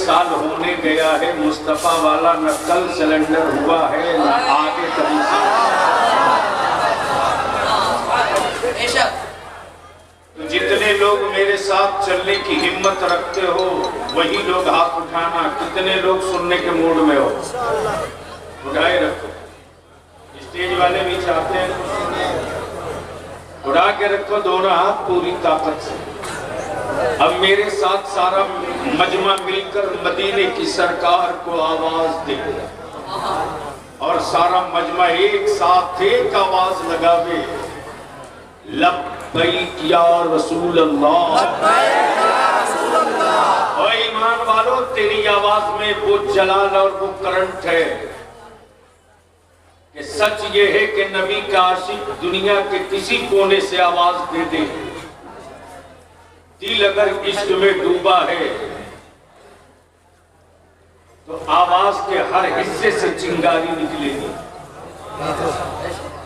साल होने गया है, मुस्तफा वाला न कल सिलेंडर हुआ है न आगे कभी। तो जितने लोग मेरे साथ चलने की हिम्मत रखते हो वही लोग हाथ उठाना। कितने लोग सुनने के मूड में हो, उठाए रखो। स्टेज वाले भी चाहते हैं, उठा के रखो दोनों हाथ पूरी ताकत से। अब मेरे साथ सारा मजमा मिलकर मदीने की सरकार को आवाज दे और सारा मजमा एक साथ एक आवाज लगावे, लब्बैक या रसूल अल्लाह। और ईमान वालों, तेरी आवाज में वो जलाल और वो करंट है कि सच ये है कि नबी का आशिक दुनिया के किसी कोने से आवाज दे दे, दिल अगर इश्क में डूबा है तो आवाज के हर हिस्से से चिंगारी निकलेगी।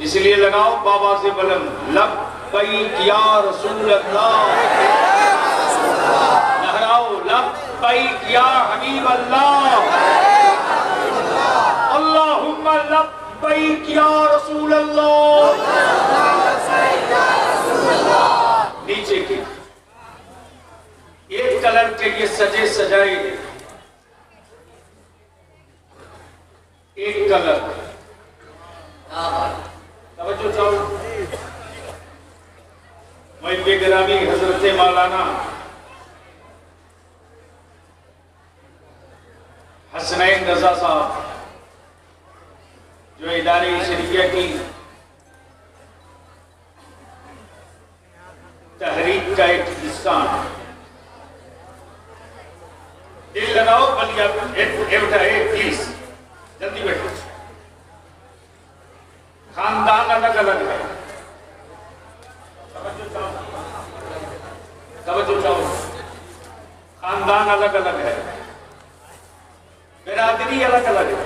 इसलिए लगाओ बाबा से बुलंद, लब्बैक या रसूल अल्लाह। लहराओ लब्बैक या हबीब अल्लाह। अल्लाहुम्मा लब्बैक या रसूल अल्लाह। नीचे की एक कलर के ये सजे सजाए, एक कलर। तवज्जो चाहो, मैं बेगरामी हजरत मौलाना हसनैन रजा साहब जो इदारे शरीयत की तहरीक का एक हिस्सा है, दिल लगाओ बलिया प्लीज जल्दी बैठो। खानदान अलग अलग है, तवज्जो चाहो, खानदान अलग अलग है, बिरादरी अलग अलग है,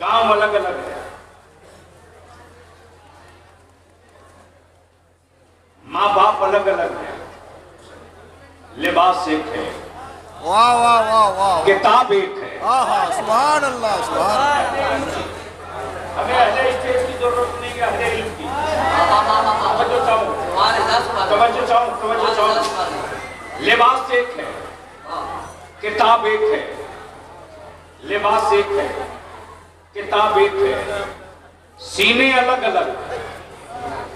गांव अलग अलग है, माँ बाप अलग अलग है, लिबास एक है, वाह वाह वाह वाह, किताब एक है। सुभान अल्लाह, सुभान। हमें अहले स्टेज की जरूरत नहीं है, अहले इल्म की। तवज्जो चाहो, तवज्जो चाहो, तवज्जो चाहो। लिबास एक है, किताब एक है, लिबास एक है, किताब एक है, सीने अलग अलग,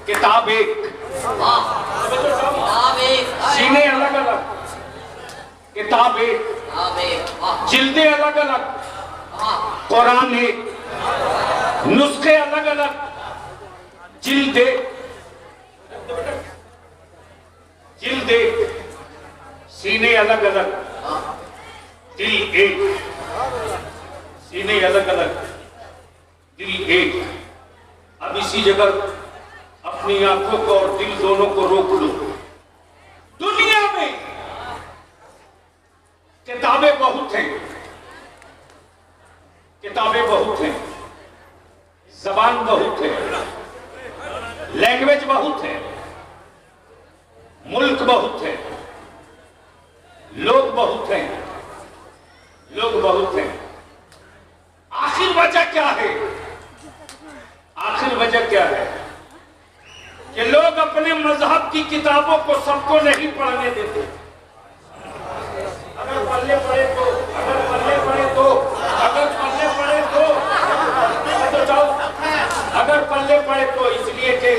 किताब एक। सीने अलग अलग, किताब एक, जिल्दे अलग अलग, कुरान एक, नुस्खे अलग अलग, जिल्दे जिल्दे, सीने अलग अलग, दिल एक। सीने अलग अलग, दिल एक। अब इसी जगह अपनी आंखों को और दिल दोनों को रोक लो। दुनिया में किताबें बहुत हैं, किताबें बहुत हैं, जबान बहुत है, लैंग्वेज बहुत है, मुल्क बहुत है, लोग बहुत हैं, लोग बहुत हैं। आखिर वजह क्या है? आखिर वजह क्या है कि लोग अपने मजहब की किताबों को सबको नहीं पढ़ने देते। अगर पढ़ने पड़े तो, अगर पढ़ने पड़े तो, अगर पढ़ने पड़े तो जाओ, अगर पढ़ने पड़े तो इसलिए कि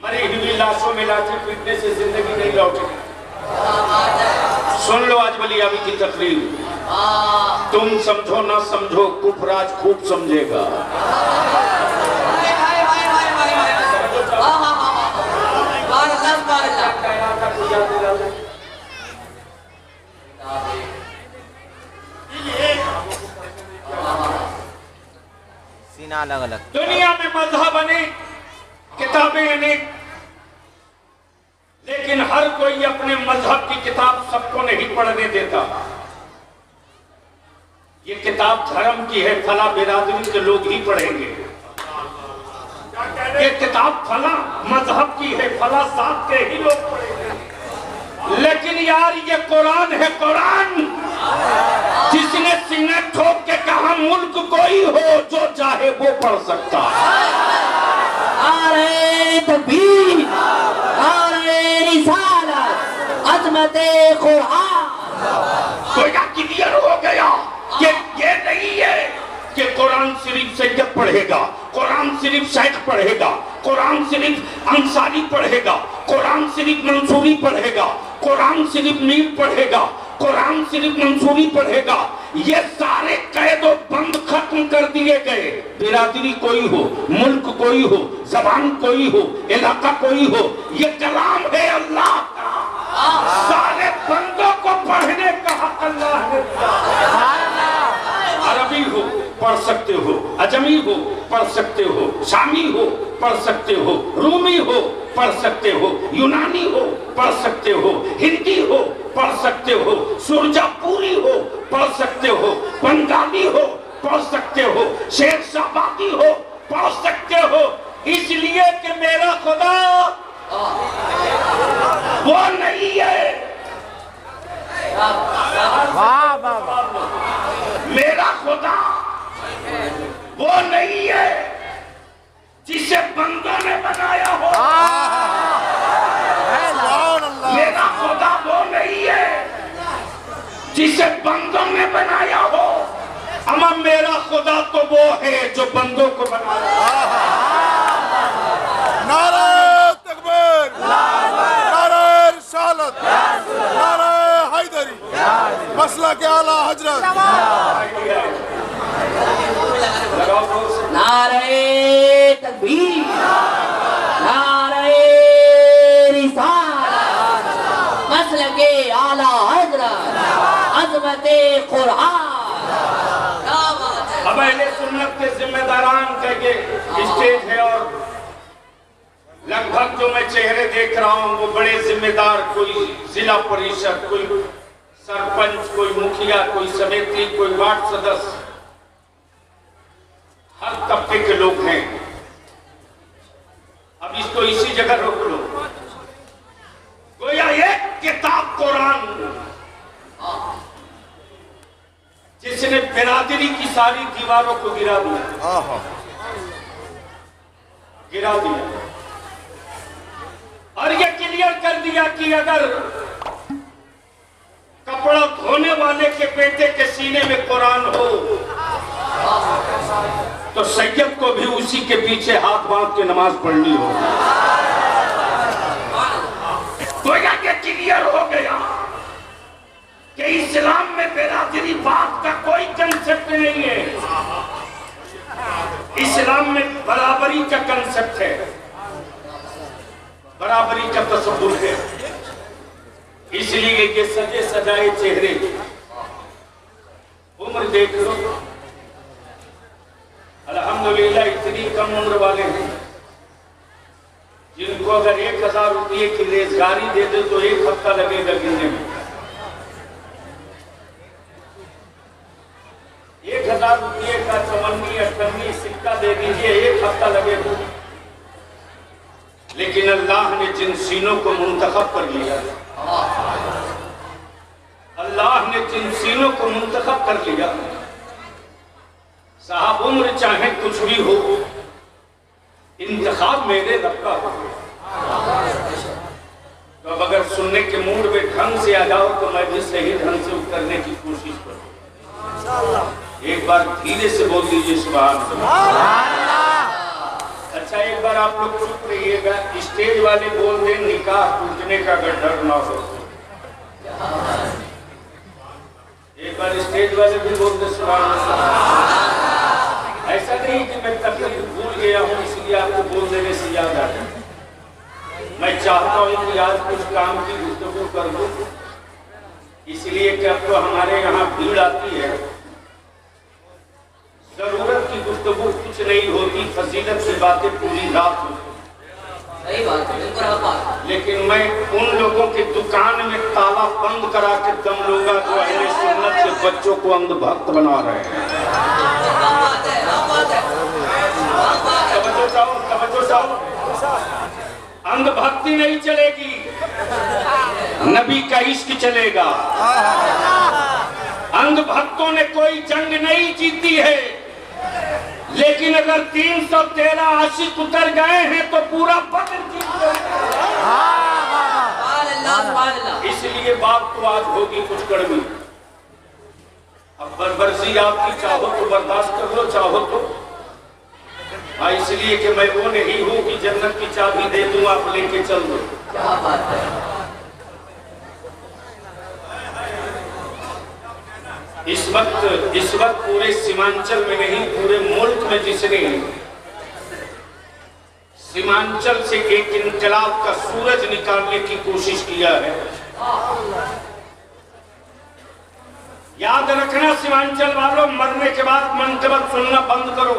मरी हुई लाशों में लाठी पीटने से जिंदगी नहीं लौटेगी। सुन लो आज बलियावी की तकरीर, तुम समझो ना समझो, कुफराज खूब समझेगा। सीना अलग अलग। दुनिया में मजहब अनेक, किताबें अनेक, लेकिन हर कोई अपने मजहब की किताब सबको नहीं पढ़ने देता। ये किताब धर्म की है, फला बिरादरी के लोग ही पढ़ेंगे। ये किताब फला मजहब की है, फला जात के ही लोग पढ़ेंगे। लेकिन यार ये कुरान है, कुरान जिसने सीने ठोक के कहा मुल्क कोई हो जो चाहे वो पढ़ सकता है। नारे तकबीर, नारे रिसालत, अज़मते कुरान। तो या क्लियर हो गया कि ये नहीं है कि कुरान सिर्फ सैयद पढ़ेगा, कुरान सिर्फ शेख पढ़ेगा, कुरान सिर्फ अंसारी पढ़ेगा, कुरान सिर्फ मंसूरी पढ़ेगा, कुरान सिर्फ मीर पढ़ेगा, कुरान सिर्फ मंसूरी पढ़ेगा। ये सारे कैद और बंद खत्म कर दिए गए। बिरादरी कोई हो, मुल्क कोई हो, जबान कोई हो, इलाका कोई हो, ये कलाम है अल्लाह का। सारे बंदों को पढ़ने का हक अल्लाह ने दिया। अरबी हो पढ़ सकते हो, अजमी हो पढ़ सकते हो, शामी हो पढ़ सकते हो, रूमी हो पढ़ सकते हो, यूनानी हो पढ़ सकते हो, हिंदी हो पढ़ सकते हो, सुरजापुरी हो पढ़ सकते हो, बंगाली हो पढ़ सकते हो, शेर शाबादी हो पढ़ सकते हो। इसलिए कि मेरा खुदा वो नहीं है, वाह वाह, मेरा खुदा वो नहीं है जिसे बंदों ने बनाया हो। मेरा खुदा वो नहीं है जिसे बंदों ने बनाया हो, अमा मेरा खुदा तो वो है जो बंदों को बनाया। नारे तकबीर, नारे रिसालत, नारे हैदरी, मसला के आला हजरत। नारे तकबीर, नारे रिसालत, मसलके आला हज़रत, अज़मते कुरान। अब अहले सुन्नत के जिम्मेदारान का ये स्टेज है और लगभग जो मैं चेहरे देख रहा हूँ वो बड़े जिम्मेदार, कोई जिला परिषद, कोई सरपंच, कोई मुखिया, कोई समिति, कोई वार्ड सदस्य, हर तबके के लोग हैं। अब इसको इसी जगह रोक लो। गोया एक किताब कुरान जिसने बिरादरी की सारी दीवारों को गिरा दिया, गिरा दिया और ये क्लियर कर दिया कि अगर कपड़ा धोने वाले के बेटे के सीने में कुरान हो तो सैयद को भी उसी के पीछे हाथ बांध के नमाज पढ़नी हो। तो ये क्लियर हो गया कि इस्लाम में बिरादरी बात का कोई कंसेप्ट नहीं है। इस्लाम में बराबरी का कंसेप्ट है, बराबरी का तस्वुर है। इसलिए ये सजे सजाए चेहरे, उम्र देख लो, अल्हम्दुलिल्लाह इतनी कम उम्र वाले हैं जिनको अगर 1000 रुपये की रेजगारी दे दे तो 1 हफ्ता लगेगा गिनने में। 1000 रुपये का 54-58 सिक्का दे दीजिए, 1 हफ्ता लगेगा। लेकिन अल्लाह ने जिन सीनों को मुंतखब कर लिया, अल्लाह ने जिन सीनों को मुंतखब कर लिया, साहब उम्र चाहे कुछ भी हो, इंतखाब मेरे रब का हो। तो अब अगर सुनने के मूड में ढंग से आ जाओ तो मैं भी सही ढंग से उतरने की कोशिश करूँ। एक बार धीरे से बोल दीजिए सुभान अल्लाह। अच्छा एक बार आप लोग चुप रहिएगा, स्टेज वाले बोल दें निकाह टूटने का अगर डर ना हो। एक बार स्टेज वाले भी बोल दे सुभान अल्लाह। ऐसा नहीं कि मैं तकलीफ भूल गया हूँ इसलिए आपको बोल देने से याद आ गया। मैं चाहता हूँ कि आज कुछ काम की गुफ्तगू कर दूं, इसलिए कि अब तो हमारे यहाँ भीड़ आती है। जरूरत की गुफ्तगू कुछ नहीं होती, फजीलत की बातें पूरी रात होती। सही बात है, लेकिन मैं उन लोगों की दुकान में ताला बंद करा के दम लूंगा जो अहले सुन्नत के बच्चों को अंधभक्त बना रहे हैं। तवज्जो चाहो, तवज्जो चाहो। अंधभक्ति नहीं चलेगी, नबी का इश्क चलेगा। अंधभक्तों ने कोई जंग नहीं जीती है, लेकिन अगर 313 आशिक उतर गए हैं तो पूरा बदर जीत गए। इसलिए बात तो आज होगी कुछ कड़वी। अब बरबरसी आपकी, चाहो तो बर्दाश्त कर लो, चाहो तो इसलिए कि मैं वो नहीं हूं कि जन्नत की चाबी दे दूं आप लेके चल दो। क्या बात है। इस वक्त पूरे सीमांचल में नहीं, पूरे मुल्क में जिसने सीमांचल से एक इनकलाब का सूरज निकालने की कोशिश किया है, याद रखना सीमांचल वालों, मरने के बाद मंतबत सुनना बंद करो।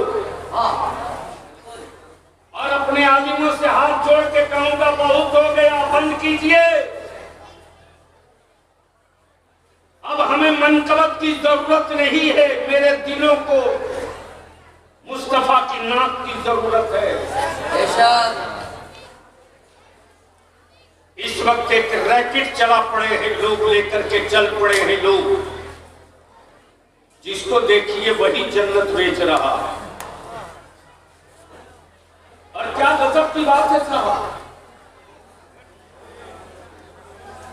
और अपने आलिमों से हाथ जोड़ के कहूंगा, बहुत हो गया, बंद कीजिए। अब हमें मनकबत की जरूरत नहीं है, मेरे दिलों को मुस्तफा की नाक की जरूरत है। इस वक्त एक रैकेट चला पड़े हैं लोग, लेकर के चल पड़े हैं लोग, जिसको देखिए वही जन्नत बेच रहा है। और क्या गजब की बात है साहब,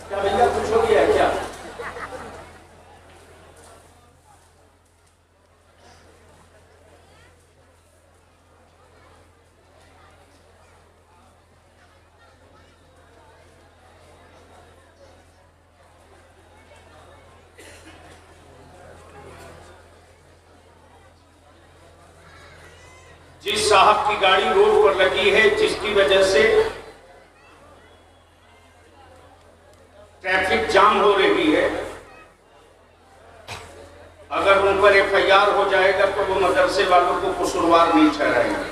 क्या भैया कुछ हो गया है क्या? जिस साहब की गाड़ी रोड पर लगी है, जिसकी वजह से ट्रैफिक जाम हो रही है, अगर उन पर FIR हो जाएगा तो वो मदरसे वालों को कसूरवार नहीं ठहराएंगे।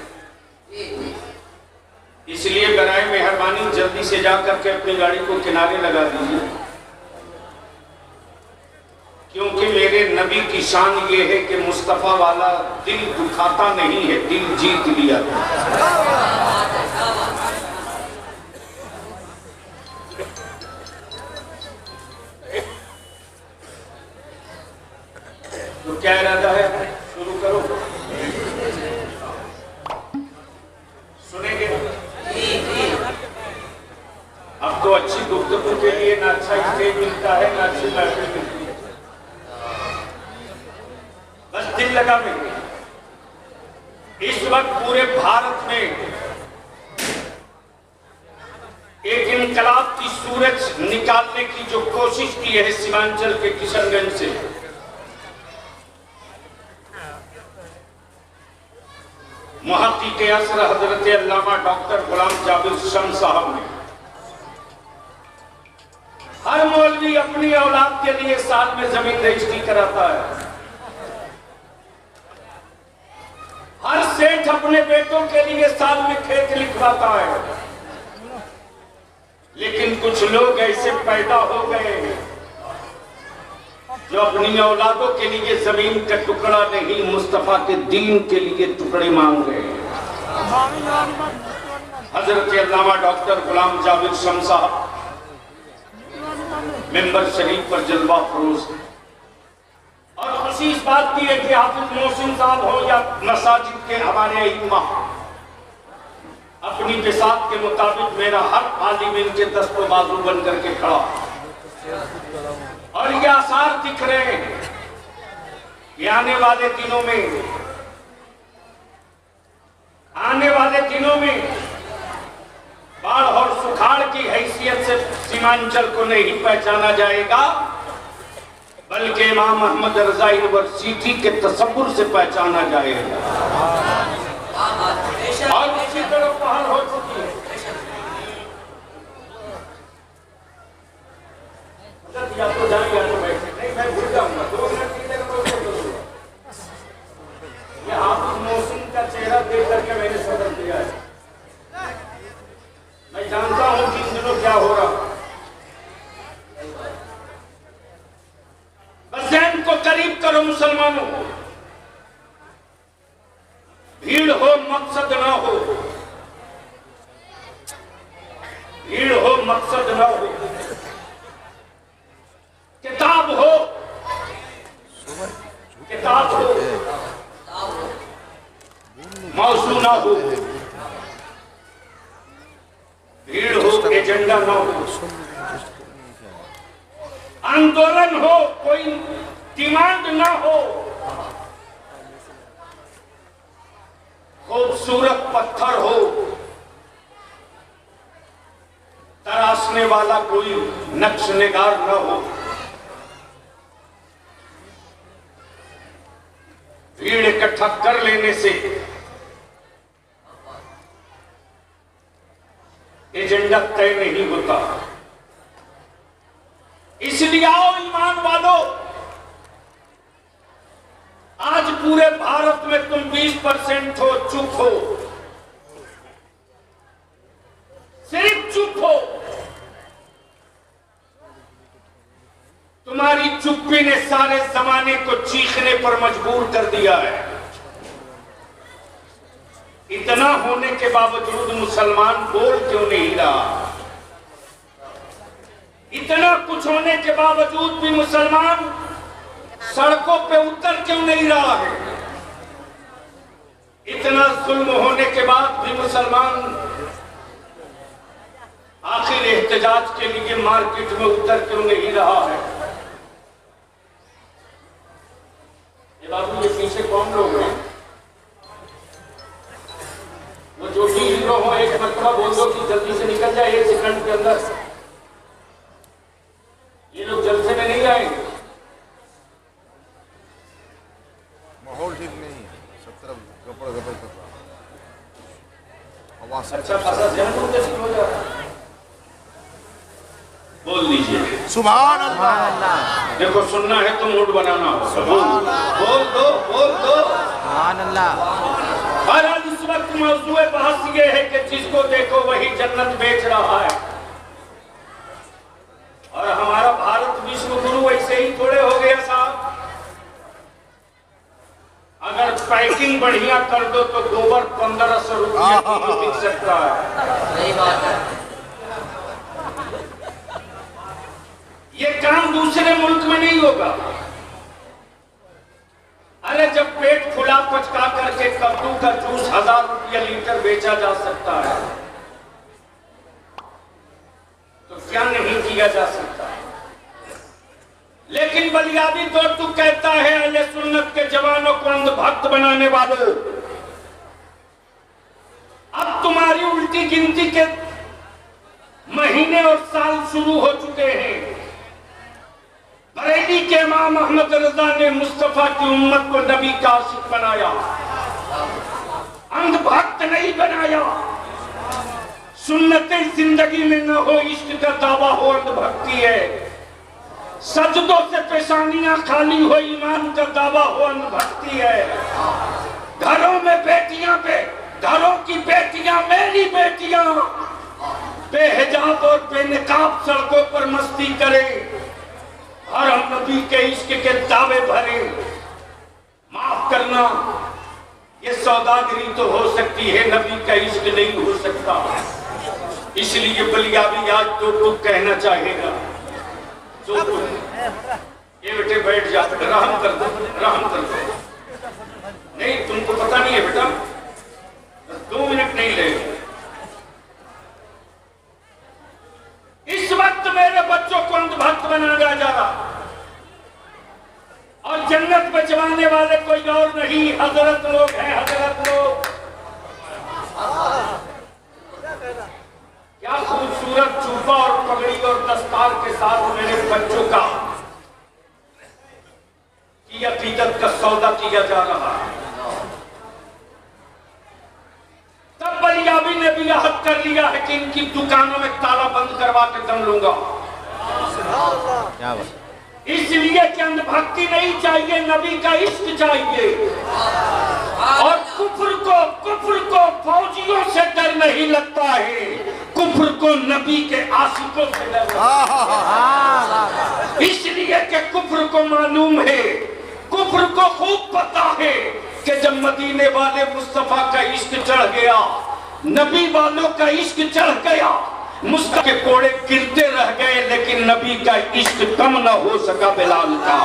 इसलिए बराए मेहरबानी जल्दी से जा करके अपनी गाड़ी को किनारे लगा दीजिए, क्योंकि मेरे नबी की शान ये है कि मुस्तफा वाला दिल दुखाता नहीं है, दिल जीत लिया। तो क्या इरादा है, शुरू करो, सुनेंगे? अब तो अच्छी गुफ्तगू के लिए ना अच्छा स्टेज मिलता है, ना अच्छी महफिल मिलती है, बस दिल लगा में। इस वक्त पूरे भारत में एक इनकलाब की सूरज निकालने की जो कोशिश की है सीमांचल के किशनगंज से, मुहक्किक़ असर हजरत अल्लामा डॉक्टर गुलाम जाबिर शम्स साहब ने, हर मौलवी अपनी औलाद के लिए साल में जमीन रजिस्ट्री कराता है, हर सेठ अपने बेटों के लिए साल में खेत लिखवाता है, लेकिन कुछ लोग ऐसे पैदा हो गए हैं जो अपनी औलादों के लिए जमीन का टुकड़ा नहीं, मुस्तफा के दीन के लिए टुकड़े मांग रहे हैं। हजरत अल्लामा डॉक्टर गुलाम जाबिर शम्स साहब मेंबर शरीफ पर जलवा फरोज, और खुशी इस बात की है कि हाफिज मोहसिन साहब हो या मसाजिद के हमारे इमाम, अपनी बिसात के मुताबिक मेरा हर आलिम इनके दस्तो बाजू बन करके खड़ा, और ये आसार दिख रहे हैं कि आने वाले दिनों में बाढ़ और सुखाड़ की हैसियत से सीमांचल को नहीं पहचाना जाएगा, बल्कि इमाम अहमद रजा यूनिवर्सिटी के तसव्वुर से पहचाना जाएगा। और उसी तरफ पहल हो चुकी है। या तो जाएंगे या तो बैठे, नहीं मैं भूल जाऊंगा, 2 मिनट की देर में ये हाफिज मोहसिन का चेहरा देख करके मैंने सदर किया है। मैं जानता हूं कि इन दिनों क्या हो रहा, बस जहन को करीब करो मुसलमानों, भीड़ हो मकसद ना हो। भीड़ हो मकसद न हो, किताब हो, किताब हो, मौजू ना हो, भीड़ हो, एजेंडा ना हो, आंदोलन हो, कोई डिमांड ना हो, खूबसूरत पत्थर हो, तराशने वाला कोई नक्श निगार न हो, भीड़ इकट्ठा कर लेने से एजेंडा तय नहीं होता। इसलिए आओ ईमान वालों, आज पूरे भारत में तुम 20% हो, चुप हो, सिर्फ चुप हो। तुम्हारी चुप्पी ने सारे जमाने को चीखने पर मजबूर कर दिया है। इतना होने के बावजूद मुसलमान बोल क्यों नहीं रहा? इतना कुछ होने के बावजूद भी मुसलमान सड़कों पे उतर क्यों नहीं रहा है? इतना जुल्म होने के बाद भी मुसलमान आखिर एहतजाज के लिए मार्केट में उतर क्यों नहीं रहा है? ये बाबू, ये पीछे कौन लोग हैं? वो जो भी हीरो हो, एक मरतबा बोल दो कि जल्दी से निकल जाए 1 सेकंड के अंदर। ये लोग जलसे में नहीं आएंगे। माहौल ठीक नहीं है, सब तरफ गपड़ गपड़ कर रहा है, आवाज अच्छा खासा जन्म कैसे हो जा रहा है? बोल लीजिए सुभान अल्लाह। देखो, सुनना है तो मूड बनाना हो, बोल दो, बोल दो। सुभान अल्लाह। और आज इस वक्त मौजूए बहस ये है कि जिसको देखो वही जन्नत बेच रहा है। और हमारा भारत विश्व गुरु ऐसे ही थोड़े हो गया साहब। अगर पैकिंग बढ़िया कर दो तो गोबर 1500 रुपये किलो बिक सकता है। सही बात है। ये काम दूसरे मुल्क में नहीं होगा। अरे जब पेट फुला पचका करके कद्दू का जूस 1000 रुपया लीटर बेचा जा सकता है तो क्या नहीं किया जा सकता? लेकिन बलियादी तो तू कहता है अहले सुन्नत के जवानों को अंधभक्त बनाने वालों, अब तुम्हारी उल्टी गिनती के महीने और साल शुरू हो चुके हैं। बरेली के इमाम अहमद रजा ने मुस्तफा की उम्मत को नबी का आशिक बनाया, अंधभक्त नहीं बनाया। सुन्नते जिंदगी में न हो, इश्क का दावा हो, अंधभक्ति है। सजदों से पेशानियां खाली हो, ईमान का दावा हो, अंधभक्ति है। घरों में बेटियां घरों की बेटियां, मेरी बेटियां बेहिजाब और बेनकाब सड़कों पर मस्ती करें और हम नबी के इश्क के दावे भरे। माफ करना, ये सौदागरी तो हो सकती है, नबी का इश्क नहीं हो सकता। इसलिए बलियाबी आज तो तू कहना चाहेगा जो कुछ। ये बेटे बैठ जा, रहम कर दो, रहम कर दो। नहीं, तुमको पता नहीं है बेटा, 2 मिनट नहीं लगेगा। इस वक्त मेरे बच्चों को अंधभक्त बनाया जा रहा और जन्नत बचवाने वाले कोई और नहीं, हजरत लोग हैं, हजरत लोग। क्या खूबसूरत चूफा और पगड़ी और दस्तार के साथ मेरे बच्चों का की अकीदत का सौदा किया जा रहा है। तब बलियाबी ने भी याद कर लिया है कि इनकी दुकानों में ताला बंद करवा के दम लूंगा। क्या बात? इसलिए कि अंधभक्ति नहीं चाहिए, नबी का इश्क चाहिए। और कुफ्र को फौजियों से डर नहीं लगता है, कुफ्र को नबी के आशिकों से डर लगता है। इसलिए कि कुफ्र को मालूम है, कुफ्र को खूब पता है कि जब मदीने वाले मुस्तफा का इश्क चढ़ गया, नबी वालों का इश्क चढ़ गया, मुस्का के कोड़े गिरते रह गए, लेकिन नबी का इश्क कम न हो सका बिलाल का।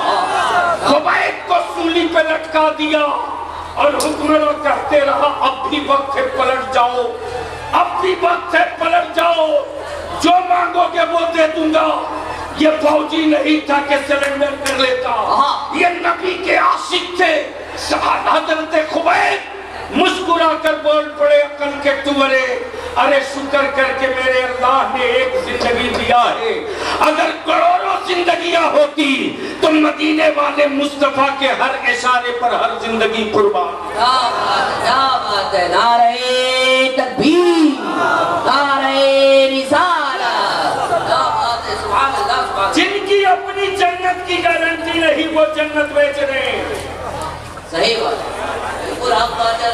खुबैब को सूली पे लटका दिया और हुक्मरान कहते रहा, अब भी वक्त है पलट जाओ, अब भी वक्त है पलट जाओ, जो मांगोगे वो दे दूंगा। ये फौजी नहीं था कि सरेंडर कर लेता, ये नबी के आशिक थे। हज़रत खुबैब मुस्कुरा कर बोल पड़े, अकल के तुवरे, अरे शुक्र करके मेरे अल्लाह ने एक जिंदगी दिया है, अगर करोड़ों जिंदगियां होती तो मदीने वाले मुस्तफा के हर इशारे पर हर जिंदगी कुर्बान। नारे तकबीर, नारे रिसालत, जिनकी अपनी जन्नत की गारंटी नहीं वो जन्नत बेच रहे हैं। सही बात, बिल्कुल आप बात है।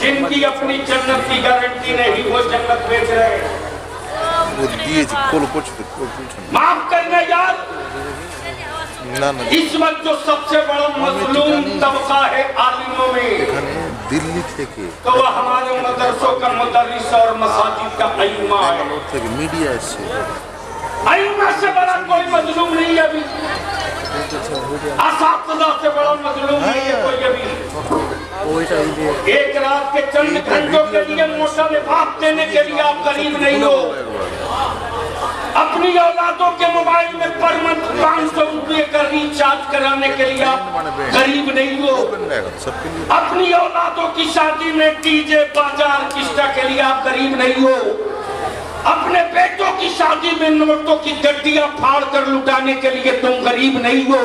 जिनकी अपनी जन्नत की गारंटी नहीं वो जन्नत बेच रहे हैं। वो दिए कुछ माफ करना यार, ना इस वक्त जो सबसे बड़ा मजलूम तबका है आलिमों में, दिल्ली থেকে तो वह हमारे मदरसों का मुदर्रिस और मसाजिद का अइम्मा है। मीडिया से अइम्मा से बड़ा कोई मजलूम नहीं है अभी, असातिज़ा से बड़ा मजलूम नहीं है कोई अभी। एक रात के चंद घंटों के लिए मोटा लिबास देने के लिए आप गरीब नहीं हो, अपनी औलादों के मोबाइल में पर मंथ 500 रुपये का रिचार्ज कराने के लिए आप गरीब नहीं हो, अपनी औलादों की शादी में डीजे बाजार किस्टा के लिए आप गरीब नहीं हो, अपने बेटों की शादी में नोटों की गड्डियां फाड़ कर लुटाने के लिए तुम गरीब नहीं हो।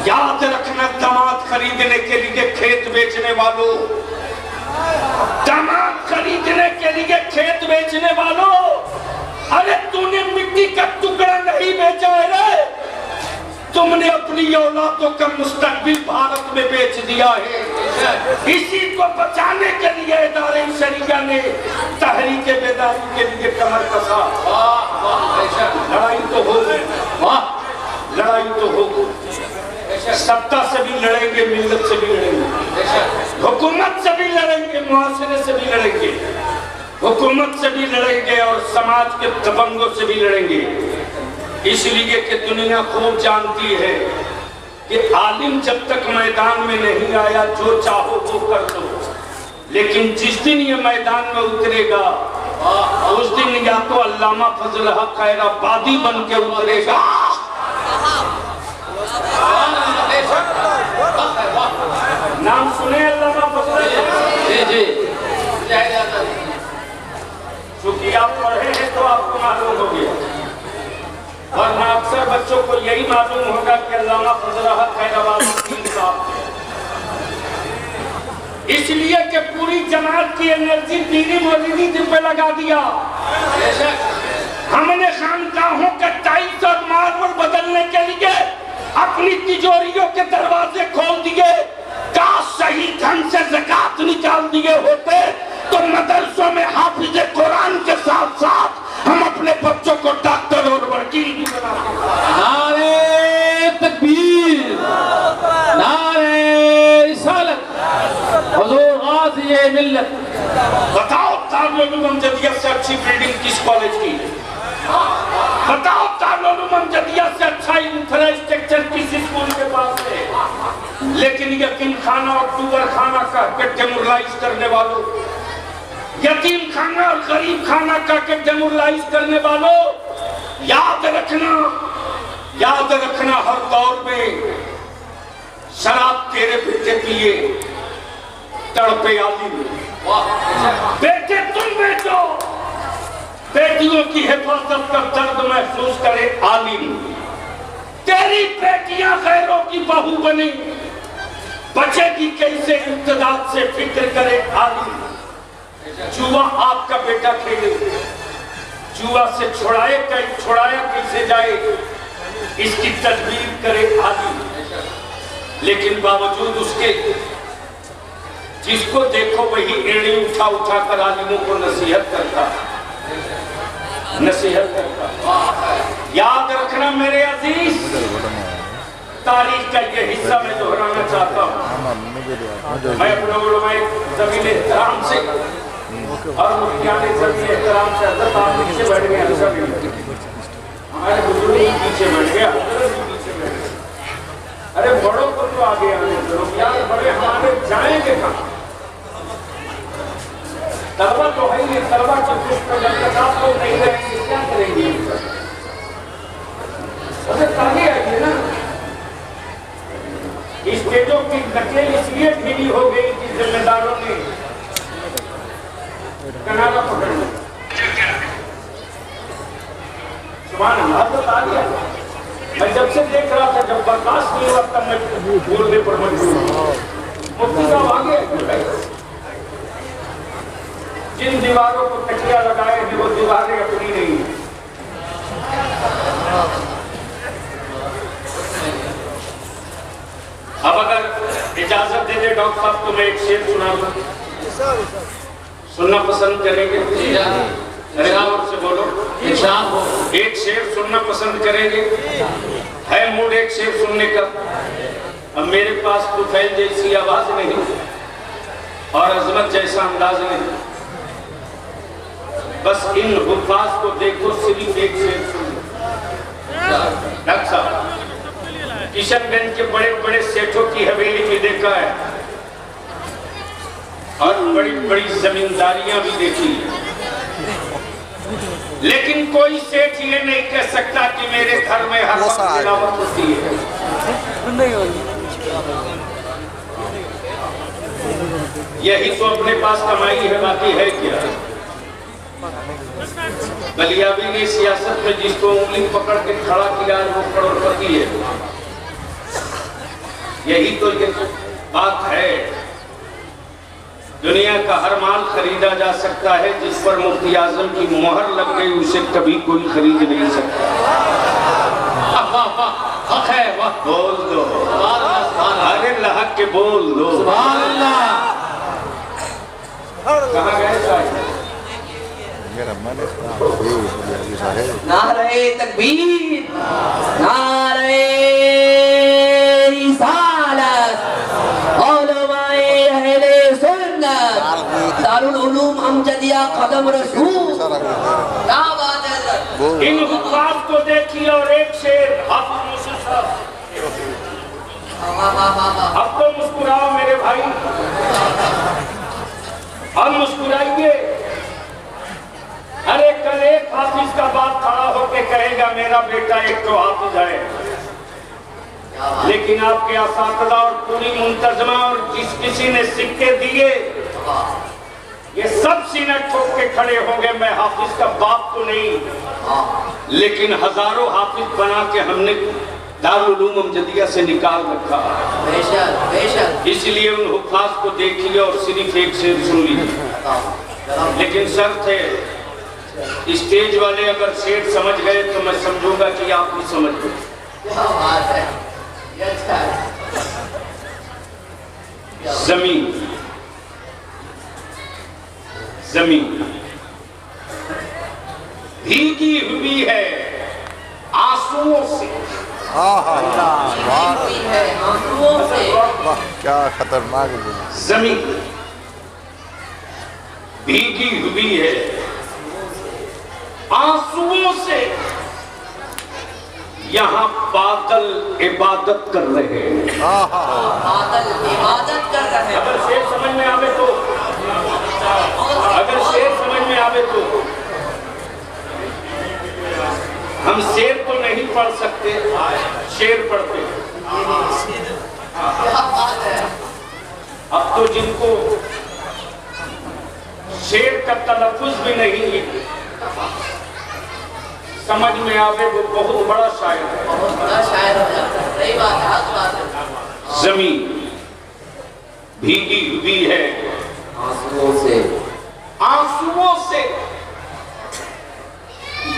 याद रखना, दामाद खरीदने के लिए खेत बेचने वालों, दामाद खरीदने के लिए खेत बेचने वालों, अरे तूने मिट्टी का टुकड़ा नहीं बेचा है रे, तुमने अपनी औलादों का मुस्तकबिल भारत में बेच दिया है। इसी को बचाने के लिए इदारे शरिया ने तहरीक बेदारी के लिए कमर कसा। लड़ाई तो होगी, लड़ाई तो होगी, सत्ता से भी लड़ेंगे, मिल्लत से भी लड़ेंगे, हुकूमत से भी लड़ेंगे, मुआशरे से भी लड़ेंगे, हुकूमत से भी लड़ेंगे और समाज के दबंगों से भी लड़ेंगे। इसलिए कि दुनिया खूब जानती है कि आलिम जब तक मैदान में नहीं आया जो चाहो वो कर दो, लेकिन जिस दिन ये मैदान में उतरेगा उस दिन या तो अल्लामा फजल हक खैराबादी बन के उतरेगा, नाम सुने अल्लामा फजल? जी, क्योंकि आप पढ़े हैं तो आपको मालूम हो गया, वरना अक्सर बच्चों को यही मालूम होगा कि अल्लामा फजल हक खैराबादी साहब, इसलिए कि पूरी जमात की एनर्जी दीनी मौलवी पे लगा दिया। हमने खानकाहों के टाइल्स और मार्बल बदलने के लिए अपनी तिजोरियों के दरवाजे खोल दिए, काश सही ढंग से ज़कात निकाल दिए होते तो मदरसों में हाफिज कुरान के साथ साथ हम अपने बच्चों को डॉक्टर और वकील भी बनाते। नारे तकबीर, नारे रिसालत, हुजूर गाज़ी मिल्लत। बताओ दारुल उलूम जदिया से अच्छी बिल्डिंग किस कॉलेज की? बताओ दारुल उलूम जदिया से अच्छा इंफ्रास्ट्रक्चर किस स्कूल के पास है? लेकिन यतीम खाना और टूबर खाना कह के डेमोरलाइज करने वालों, यतीम खाना और गरीब खाना कह के डेमोरलाइज करने वालों, याद रखना हर दौर में शराब तेरे बेटे पिए तड़पे आलिम, बेटे तुम बेचो, बेटियों की हिफाजत का दर्द महसूस करे आलिम, तेरी बेटियां गैरों की बहू बनी, बचेगी कैसे इब्तिदात से फिक्र करे आलिम, जुआ आपका बेटा खेले, जुआ से छुड़ाया कैसे जाए इसकी तदबीर करे आलिम, लेकिन बावजूद उसके जिसको देखो वही एड़ी उठा उठा कर आलिमों को नसीहत करता। याद रखना मेरे अजीज, तारीख का ये हिस्सा मैं दोहराना चाहता हूँ। मैं अपने उलमाए ज़मीन एहतराम से और मुफ्तियाने सब एहतराम से हजरत आप पीछे बैठ गए, हमारे बुजुर्ग भी पीछे बैठ गया। अरे बड़ों को तो आगे आने दो यार, बड़े हमारे जाएंगे कहाँ? तलबा तो है ही, तलबा तो कुछ जब तक आप लोग नहीं रहेंगे क्या करेंगे? आगे आइए ना। स्टेजों की नकेल इसलिए ढीली हो गई कि जिम्मेदारों ने किनारा पकड़ लिया। सुभान अल्लाह, तो आ गया। मैं जब से देख रहा था, जब बर्दाश्त नहीं हुआ तब मैं बोलने पर मजबूर हूं। मुफ्ती साहब आगे जिन दीवारों को तकिया लगाए हैं वो दीवारें अपनी नहीं है। अब अगर इजाजत दे दे डॉक्टर साहब तो मैं एक शेर सुनाऊंगा, सुनना पसंद करेंगे? अरे और से बोलो, एक शेर सुनना पसंद करेंगे? है मूड एक शेर सुनने का? अब मेरे पास तुफैल जैसी आवाज नहीं और अजमत जैसा अंदाज नहीं, बस इन हुफ्फाज को देखो, सिर्फ एक शेर सुनो। डॉक्टर साहब, किशनगंज के बड़े बड़े सेठों की हवेली भी देखा है और बड़ी बड़ी जमींदारियां भी देखी है, लेकिन कोई सेठ ये नहीं कह सकता कि मेरे घर में हर वक्त तिलावत होती है। यही तो अपने पास कमाई है, बाकी है क्या? बलियाबी ने सियासत में जिसको उंगली पकड़ के खड़ा किया वो करोड़पति है। यही तो ये बात है। दुनिया का हर माल खरीदा जा सकता है, जिस पर मुफ्ती आजम की मोहर लग गई उसे कभी कोई खरीद नहीं सकता। बोल दो, अरे लहक के बोल दो। कहाँ गए साहब? नारे तकबीर, नारे रिसालत, उलमाए अहले सुन्नत, दारुल उलूम अमजदिया कदम रसूल। क्या बात है सर? इन हुक्काम को देखिए और एक शेर हाफिज मूसा साहब। अब तो मुस्कुराओ मेरे भाई, अब मुस्कुराइए। अरे कल एक हाफिज का बाप खड़ा होके कहेगा मेरा बेटा एक तो हाफिज है, लेकिन आपके असातिज़ा और पूरी मुंतजमा और जिस किसी ने सिक्के दिए ये सब सीना ठोक के खड़े होंगे मैं हाफिज का बाप तो नहीं, लेकिन हजारों हाफिज बना के हमने दारुल उलूम अमजदिया से निकाल रखा। बेशक बेशक। इसलिए उन हुफ्फाज को देखिए और सिर्फ एक शेर सुन लीजिए, लेकिन शर्त है स्टेज वाले अगर शेर समझ गए तो मैं समझूंगा कि आप भी समझ गए। क्या बात है? जमीन जमीन भीगी हुई है आंसुओं से। क्या खतरनाक है। जमीन भीगी हुई है आंसुओं से, यहाँ बादल इबादत कर रहे हैं। बादल इबादत कर रहे हैं। अगर शेर समझ में आवे तो, अगर शेर समझ में आवे तो हम शेर तो नहीं पढ़ सकते, शेर पढ़ते हैं। अब तो जिनको शेर का तलफ़ुज़ भी नहीं समझ में आवे वो बहुत बड़ा शायर है। बहुत बड़ा शायर हो जाता है। सही बात है, हक बात है। जमीन भीगी हुई है आंसुओं से, आंसुओं से,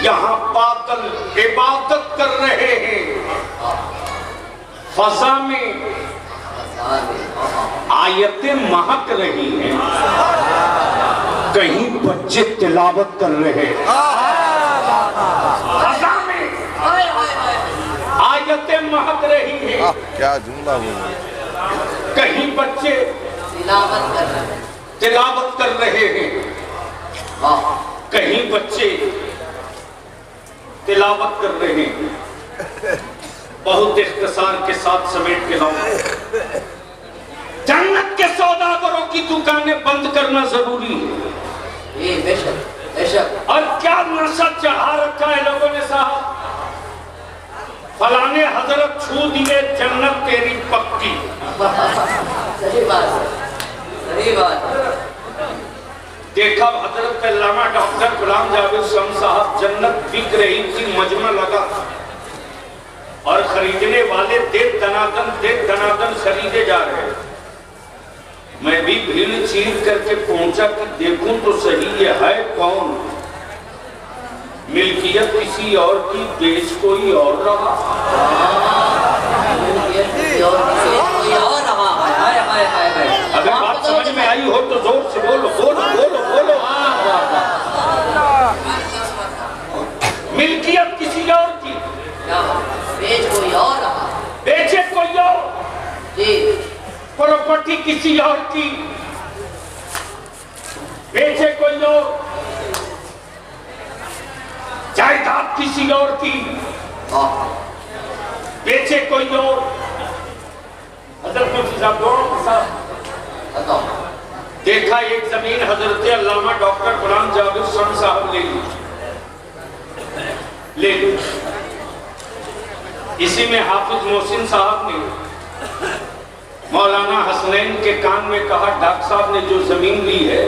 यहाँ बादल इबादत कर रहे हैं। फजा में आयतें महक रही हैं, कहीं बच्चे तिलावत कर रहे हैं। फजा में आयतें महक रही हैं, क्या जुमला बोला। कहीं बच्चे तिलावत कर रहे हैं। तिलावत कर रहे हैं। कहीं बच्चे तिलावत कर रहे हैं, बहुत इख्तिसार के साथ समेट के लाओ। जन्नत के सौदागरों की दुकानें बंद करना जरूरी है। ये बेशक बेशक। और क्या नशा चढ़ा रखा है लोगों ने साहब, फलाने हजरत छू दिए जन्नत तेरी पक्की। सही बात है, सही बात है। देखा हजरत अल्लामा डॉक्टर गुलाम जावेद शम्स साहब, जन्नत बिक रही थी, मजमा लगा और खरीदने वाले दे दनादन खरीदे जा रहे हैं। मैं भी भीड़ चीर करके पहुंचा कि देखूं तो सही ये है कौन, मिल्कियत किसी और की, बेच कोई और रहा। अगर बात समझ में आई हो तो जोर से बोलो बोलो बोलो बोलो। मिल्कियत किसी और की, बेच कोई और रहा, बेचे कोई और, जी प्रॉपर्टी किसी और की, बेचे कोई और, जायदाद किसी और की, बेचे कोई और। हजरत मुफ्ती साहब देखा एक जमीन हजरत अल्लामा डॉक्टर गुलाम जावेद शम्स साहब ले ली। इसी में हाफिज मोहसिन साहब ने मौलाना हसनैन के कान में कहा, डॉक्टर साहब ने जो जमीन ली है,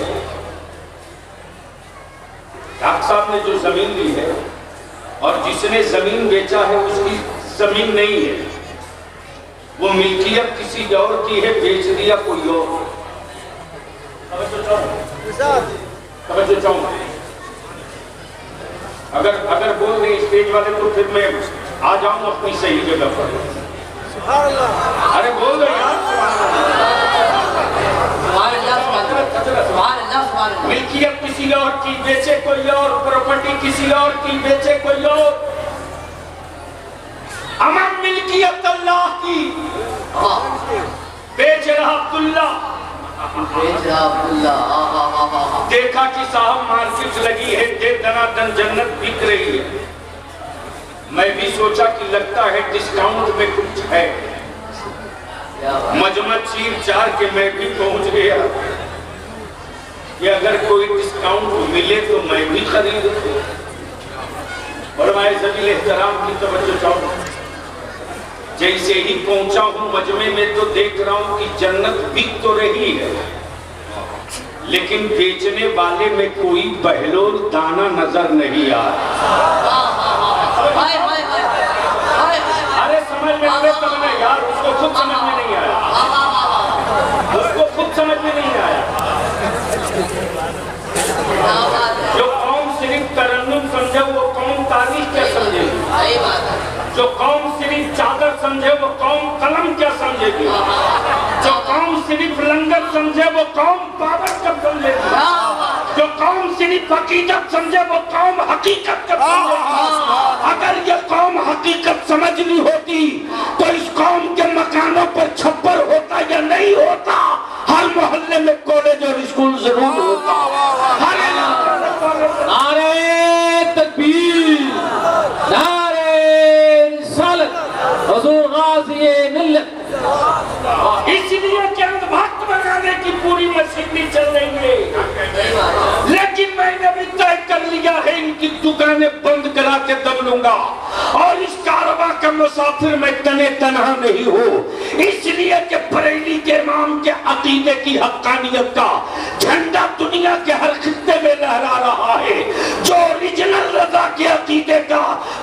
डॉक्टर साहब ने जो जमीन ली है और जिसने जमीन बेचा है उसकी जमीन नहीं है, वो मिल्कियत किसी और की है, बेच दिया कोई और। तवज्जो चाहूं, अगर बोल रहे स्टेज वाले तो फिर मैं आ जाऊं अपनी सही जगह पर। अरे बोल दो यार। मिल्कियत किसी और की, बेचे कोई और, प्रॉपर्टी किसी और की, बेचे कोई और। अमन मिल्कियत अल्लाह की, बेच रहा अब्दुल्ला। देखा कि साहब मार्केट लगी है, दे दनादन जन्नत बिक रही है। मैं भी सोचा कि लगता है डिस्काउंट में कुछ है, मजमा चीर चार के मैं भी पहुंच गया कि अगर कोई डिस्काउंट मिले तो मैं भी खरीद लूं। और मैं जमील एहतराम की तवज्जो चाहूं, जैसे ही पहुंचा हूं मजमे में तो देख रहा हूं कि जन्नत बिक तो रही है, लेकिन बेचने वाले में कोई बहलोल दाना नजर नहीं आ रहा। अरे समझ में आए तब ना यार, उसको खुद समझ में नहीं आया, उसको खुद समझ में नहीं आया। जो कौम सिर्फ तरन्नुम समझे वो कौम तारीख क्या समझेगी, जो कौम सिर्फ चादर समझे वो कौम कलम क्या समझेगी, जो कौम सिर्फ लंगर समझे वो कौम बाबर कब समझेगी, जो कौम सिर्फ हकीकत समझे वो कौम हकीकत कब समझेगी। अगर ये कौम हकीकत समझ ली होती तो इस कौम के मकानों पर छप्पर होता या नहीं होता, हर मोहल्ले में कॉलेज और स्कूल जरूर होता। नारे तकबीर, नारे रिसालत, हुजूर गाज़ी मिल्लत। इसलिए कि अंधभक्त बनाने की पूरी मशीनरी चल रही है, लेकिन मैंने भी तय कर लिया है इनकी दुकानें बंद करा के दम लूंगा। और इस कारवा का मुसाफिर मैं तने तनहा नहीं हूँ, इसलिए कि बरेली के इमाम के अकीदे की हक्कानियत का झंडा दुनिया के हर खित्ते में लहरा रहा है। जो ओरिजिनल रज़ा के अकीदे का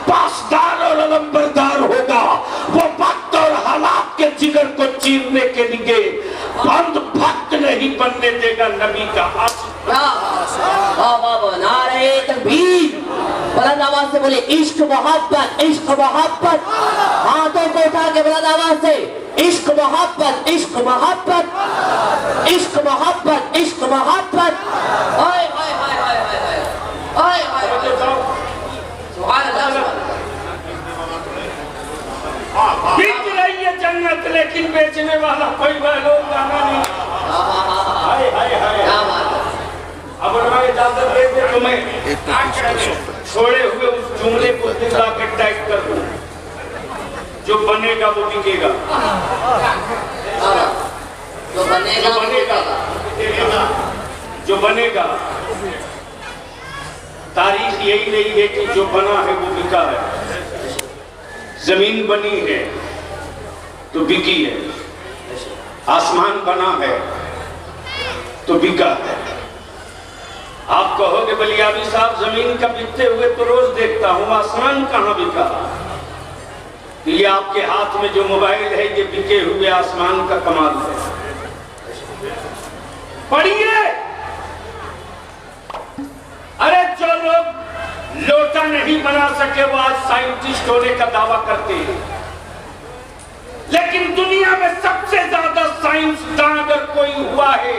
पासदार और अलंबरदार होगा वो वक्त और हालात के जिगर को चीरने के लिए बंद भक्त नहीं बनने देगा नबी का आशिक। नारे तकबीर, बुलंद आवाज से बोले इश्क मोहब्बत, इश्क मोहब्बत। हाथों को उठा के बुलंद आवाज से इश्क मोहब्बत, इश्क मोहब्बत, इश्क मोहब्बत, इश्क मोहब्बत। हाय हाय हाय हाय हाय हाय हाय हाय, सुभान अल्लाह। बिक रही है जन्नत, लेकिन बेचने वाला कोई बहलोल दाना नहीं। हाय हाय हाय, अब इजाजत दे छोड़े हुए उस जुमले को दिखा के टाइप कर दो, जो बनेगा वो बिकेगा, जो बनेगा जो बनेगा जो बनेगा। तारीख यही नहीं है कि जो बना है वो बिका है। जमीन बनी है तो बिकी है, आसमान बना है तो बिका है। आप कहोगे बलियाबी साहब जमीन का बिकते हुए तो रोज देखता हूं, आसमान कहां बिका? ये आपके हाथ में जो मोबाइल है ये बिके हुए आसमान का कमाल है। पढ़िए, अरे जो लोग लोटा नहीं बना सके वो आज साइंटिस्ट होने का दावा करते हैं, लेकिन दुनिया में सबसे ज्यादा साइंसदान अगर कोई हुआ है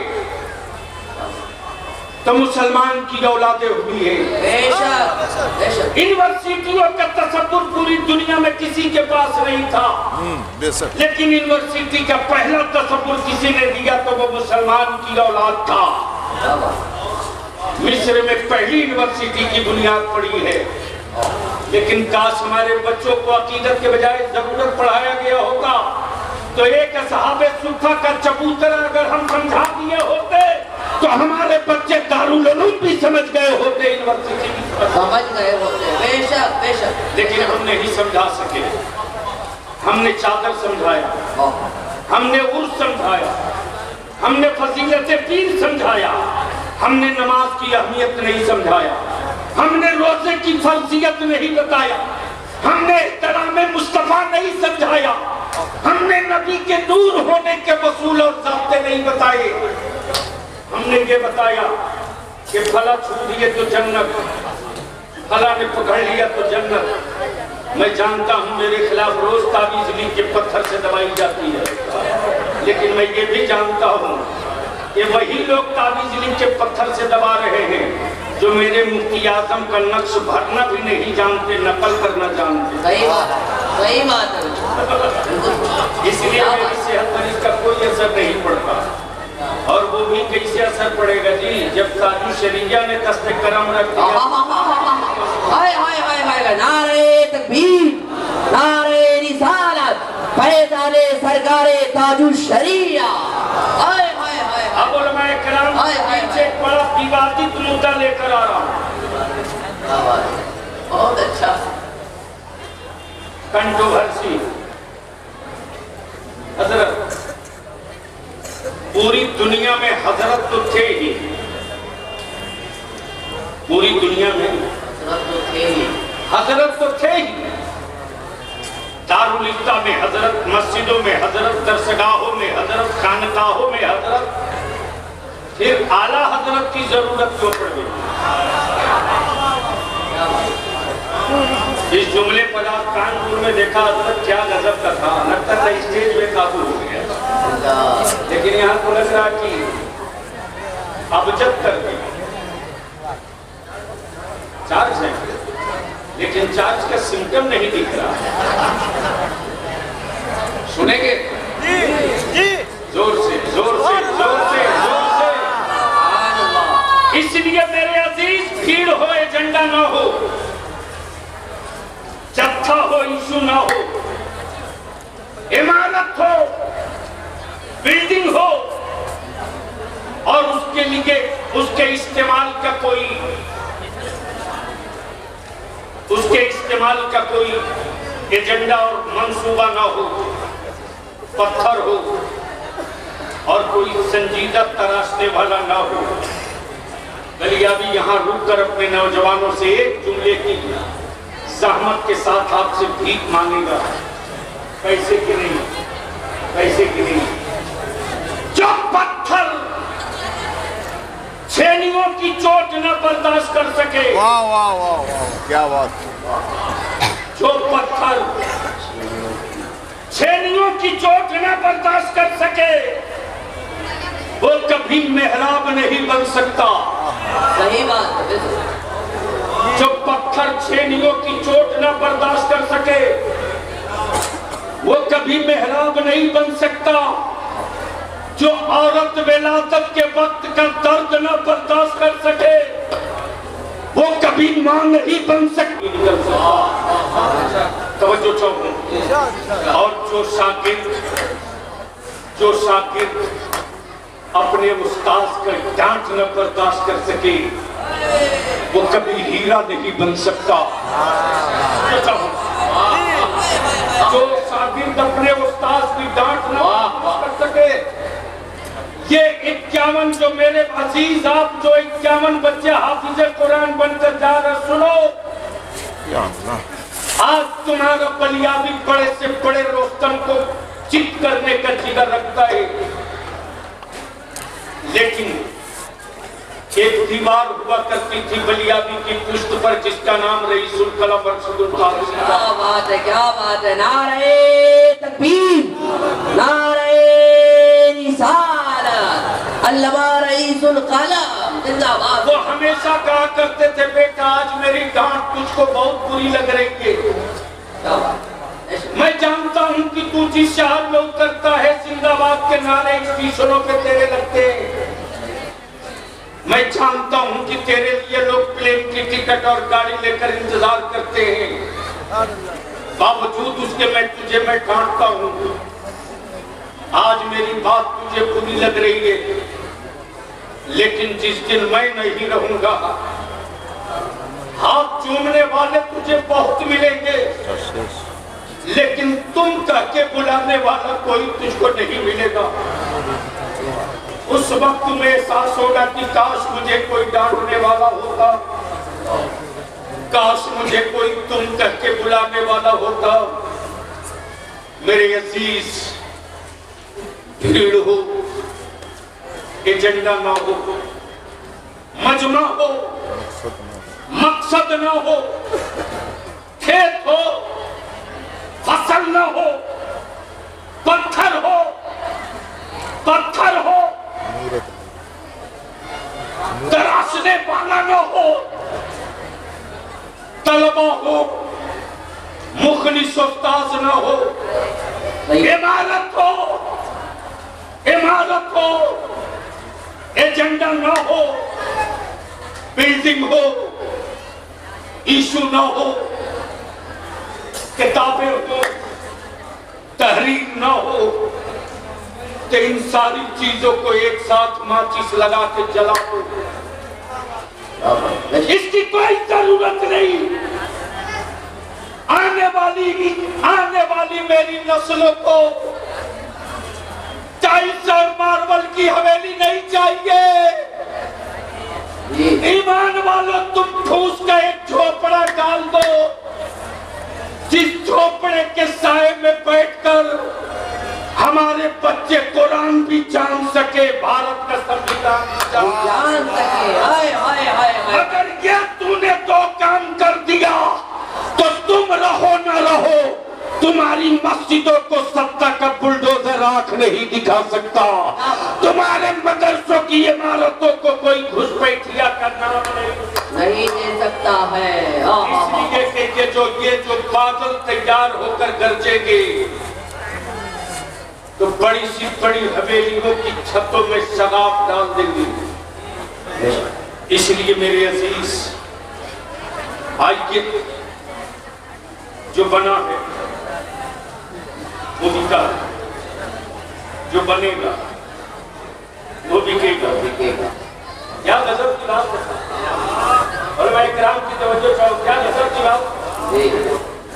तो मुसलमान की औलादें हुई है। बेशक। यूनिवर्सिटियों का तसव्वुर पूरी दुनिया में किसी के पास नहीं था, बेशक। लेकिन यूनिवर्सिटी का पहला तसव्वुर किसी ने दिया तो वो मुसलमान की औलाद था। मिस्र में पहली यूनिवर्सिटी की बुनियाद पड़ी है, लेकिन काश हमारे बच्चों को अकीदत के बजाय जरूरत पढ़ाया गया होगा तो एक सहाबे सूफा का चबूतरा अगर हम समझा दिए होते तो हमारे बच्चे दारुल उलूम भी समझ गए होते, यूनिवर्सिटी भी समझ गए होते। बेशक बेशक। लेकिन हम नहीं समझा सके। हमने चादर समझाया, हमने उर्स समझाया, हमने फजीलत पीर समझाया, हमने नमाज की अहमियत नहीं समझाया, हमने रोजे की फर्जियत नहीं बताया, हमने इहतराम मुस्तफा नहीं समझाया, हमने नबी के दूर होने के वसूल और ज़ाब्ते नहीं बताए। हमने ये बताया कि फला छू दिए तो जन्नत, फला ने पकड़ लिया तो जन्नत। मैं जानता हूँ मेरे खिलाफ रोज ताबीज ली के पत्थर से दबाई जाती है, लेकिन मैं ये भी जानता हूँ कि वही लोग ताबीज ली के पत्थर से दबा रहे हैं जो मेरे मुफ्ती आजम का नक्श भरना भी नहीं जानते, नकल करना जानते। सही बात, सही बात है। इसलिए मेरी सेहत पर इसका कोई असर नहीं पड़ता। और वो भी कैसे असर पड़ेगा जी, जब ताजु शरीया ने दस्ते करम रख दिया। हाय हाय हाय हाय, नारे तकबीर, नारे रिसालत, फैज़ाने सरकारे ताजु शरीया। हाय हाय हाय। अब उलमाए किराम पीछे एक बड़ा विवादित मुद्दा लेकर आ रहा हूँ। बहुत अच्छा। कंट्रोवर्सी। हजरत, पूरी दुनिया में हजरत तो थे ही, पूरी दुनिया में हजरत तो थे ही। दारुल इफ्ता में हजरत, मस्जिदों में हजरत, दरसगाहों में हजरत, खानकाहों में हजरत, फिर आला हजरत की जरूरत क्यों पड़ गई? इस जुमले पर आप कानपुर में देखा हजरत क्या गजब का था, लगता था स्टेज में काबू हो गया, लेकिन यहाँ को लग रहा कि अबजद कर दिया। चार्ज है, लेकिन चार्ज का सिम्टम नहीं दिख रहा। सुनेंगे? जोर से जोर से जोर से जोर से। इसलिए मेरे अजीज, भीड़ हो एजेंडा ना हो, जत्था हो इशू ना हो, इमारत हो, बिल्डिंग हो, और उसके लिए उसके इस्तेमाल का कोई एजेंडा और मंसूबा ना हो, पत्थर हो और कोई संजीदा तराशने वाला ना हो। गलियाबी यहाँ रुक कर अपने नौजवानों से एक जुमले की सहमत के साथ आपसे भीख मांगेगा, पैसे की नहीं, पैसे की नहीं। जो पत्थर छेनियों की चोट न बर्दाश्त कर सके, वाह वाह वाह वाह, क्या बात। जो पत्थर छेनियों की चोट न बर्दाश्त कर सके वो कभी मेहराब नहीं बन सकता। सही बात। जो पत्थर छेनियों की चोट न बर्दाश्त कर सके वो कभी मेहराब नहीं बन सकता। जो औरत विलादत के वक्त का दर्द न बर्दाश्त कर सके वो कभी मां नहीं बन सकती। तवज्जो चाहूं। और जो शागिर्द अपने उस्ताद का डांट न बर्दाश्त कर सके वो कभी हीरा नहीं बन सकता। जो शागिर्द अपने उस्ताद की डांट न कर सके, ये 51 जो मेरे अजीज आप जो 51 बच्चे हाफिज कुरान बनकर जा रहे, सुनो, आज तुम्हारा बलिया भी बड़े से बड़े रोस्तम को चित करने का जिगर रखता है, लेकिन एक दीवार हुआ करती थी बलियाबी की पुष्ट पर जिसका नाम रईसुल कलम अरशदुल कादिर। क्या बात है, क्या बात है। नारे तकबीर, नारे रिसालत, अल्लामा रईसुल कलम जिंदाबाद। वो हमेशा कहा करते थे, बेटा आज मेरी डांट तुझको बहुत बुरी लग रही है, क्या बात है। मैं जानता हूँ कि तू जिस शहर में उतरता है जिंदाबाद के नारे स्टेशनों पे तेरे लगते हैं। मैं जानता हूं कि तेरे लिए लोग प्लेन की टिकट और गाड़ी लेकर इंतजार करते हैं, बावजूद उसके मैं तुझे डांटता हूं। आज मेरी बात तुझे बुरी लग रही है, लेकिन जिस दिन मैं नहीं रहूंगा हाथ चूमने वाले तुझे बहुत मिलेंगे, लेकिन तुम कह के बुलाने वाला कोई तुझको नहीं मिलेगा। उस वक्त तुम्हें एहसास होगा कि काश मुझे कोई डांटने वाला होता, काश मुझे कोई तुम कह के बुलाने वाला होता। मेरे अजीज, भीड़ हो, एजेंडा ना हो, मजमा हो, मकसद ना हो, खेत हो, फसल ना हो, पत्थर हो, तराशने वाला न हो, तलबा हो, मुखलिस उस्ताद न हो, इमारत हो, एजेंडा न हो, बिल्डिंग हो, इशू न हो, किताबें हो, तहरीर न हो, तो इन सारी चीजों को एक साथ माचिस लगा के जला दो, इसकी कोई जरूरत नहीं। आने वाली मेरी नस्लों को टाइल्स और मार्बल की हवेली नहीं चाहिए। ईमान वालों, तुम ठूस का एक झोपड़ा डाल दो, जिस झोपड़े के साए में बैठकर हमारे बच्चे कुरान भी जान सके, भारत का संविधान जान सके। हाय हाय हाय। अगर ये तूने दो काम कर दिया तो तुम रहो न रहो, तुम्हारी मस्जिदों को सत्ता का बुलडोजर आंख नहीं दिखा सकता, तुम्हारे मदरसों की इमारतों को कोई घुसपैठिया का नाम नहीं दे सकता है। इसलिए कि ये जो बादल तैयार होकर गरजेंगे तो बड़ी सी बड़ी हवेलियों की छतों में शराब डाल देंगे। इसलिए मेरे अजीज, आइए, जो बना है वो बिका, जो बनेगा वो बिकेगा। क्या गजब की बात है। और मैं इकराम की तवज्जो चाहूँ, क्या गजब की बात।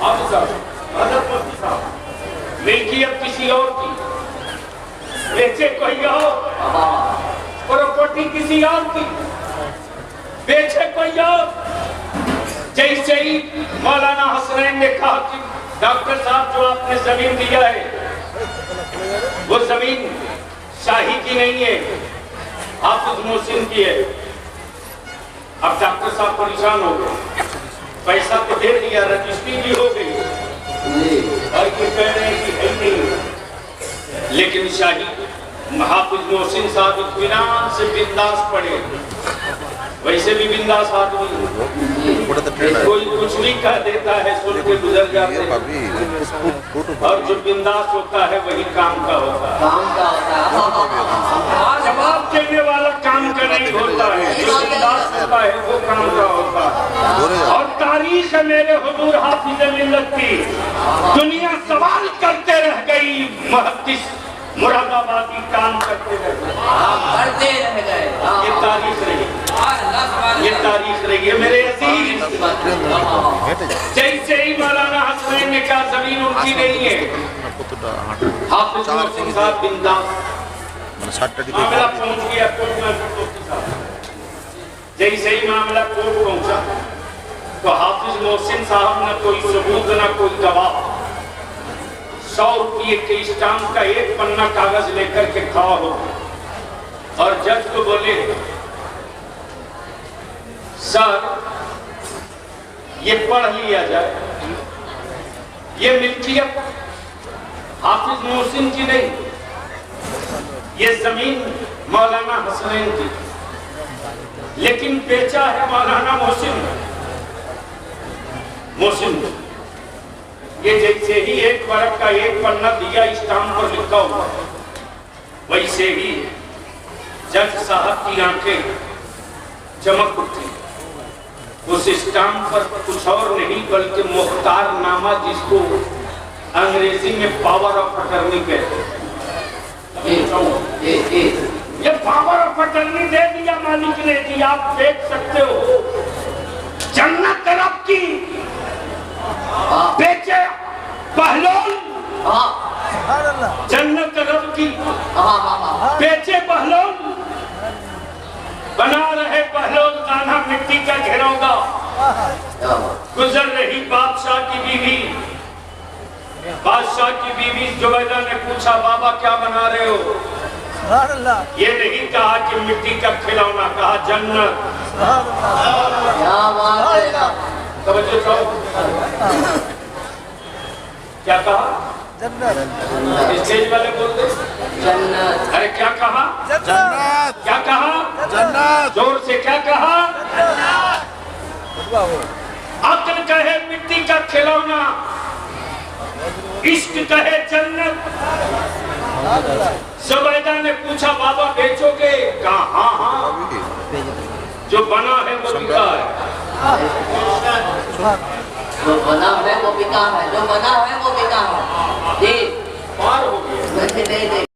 आप साहब मिल्कियत किसी और की, बेचे कोई और, प्रॉपर्टी किसी और की, बेचे कोई और। जैसे ही मौलाना हसनैन ने कहा कि डॉक्टर साहब जो आपने जमीन दिया है वो जमीन शाही की नहीं है, हाफिज मोहसिन की है। अब डॉक्टर साहब परेशान हो गए, पैसा तो दे दिया, रजिस्ट्री भी हो गई और ये कह रहे हैं कि है नहीं, लेकिन शाही हाफिज मोहसिन साहब इत्मीनान से बिंदास पड़े, वैसे भी बिंदास आदमी, कोई कुछ भी कह देता है सुन के गुजर जाते हैं, और जो बिंदास होता है वही काम का होता है। कहने वाला काम का नहीं होता है, जो अंदाज होता है वो काम का होता है। और तारीख है मेरे हुजूर हाफिज मिल्लत की, दुनिया सवाल करते रह गई, मुहद्दिस मुरादाबादी काम करते रह गए। ये तारीख रही, ये तारीख रही है मेरे अजीज। जैसे ही मौलाना हसनैन ने कहा जमीन उनकी नहीं है, हाफिज मोहसिन साहब बिंदास मामला पहुंच गया कोर्ट में। जैसे ही मामला कोर्ट पहुंचा तो हाफिज मोहसिन साहब ने कोई सबूत ना कोई गवाह, 100 रुपये के स्टाम्प का एक पन्ना कागज लेकर के खड़ा हो और जज को बोले, सर ये पढ़ लिया जाए, ये मिल्कियत हाफिज मोहसिन की नहीं, ये जमीन मौलाना हसनैन की, लेकिन बेचा है मौलाना मोहसिन। ये जैसे ही एक बरक का एक पन्ना दिया स्टाम्प पर लिखा हुआ, वैसे ही जज साहब की आंखें चमक उठी। उस स्टाम्प पर कुछ और नहीं बल्कि मुख्तार नामा, जिसको अंग्रेजी में पावर ऑफ अटर्नी कहते हैं, ये पावर ऑफ अटर्नी दे दिया मालिक ने कि आप देख सकते हो। जन्नत रब की बेचे पहलौन, जन्नत रब की बेचे पहलौन, बना रहे पहलौन खाना मिट्टी का घिरौंदा। गुजर रही बादशाह की बीवी, बादशाह की बीवी जुबैदा ने पूछा, बाबा क्या बना रहे हो? ये नहीं कहा कि मिट्टी का खिलौना, कहा जन्नत। क्या कहा? स्टेज वाले बोलते जन्नत। अरे क्या कहा? जन्नत। क्या कहा? जन्नत। जोर से क्या कहा? अक्ल कहे मिट्टी का खिलौना, इश्क कहे जन्नत। जुबैदा ने पूछा, बाबा बेचोगे? कहा हाँ हाँ, जो बना है वो बिका है। जो बना है वो बिका है, जो बना है वो बिका है। जी पार हो गया। नहीं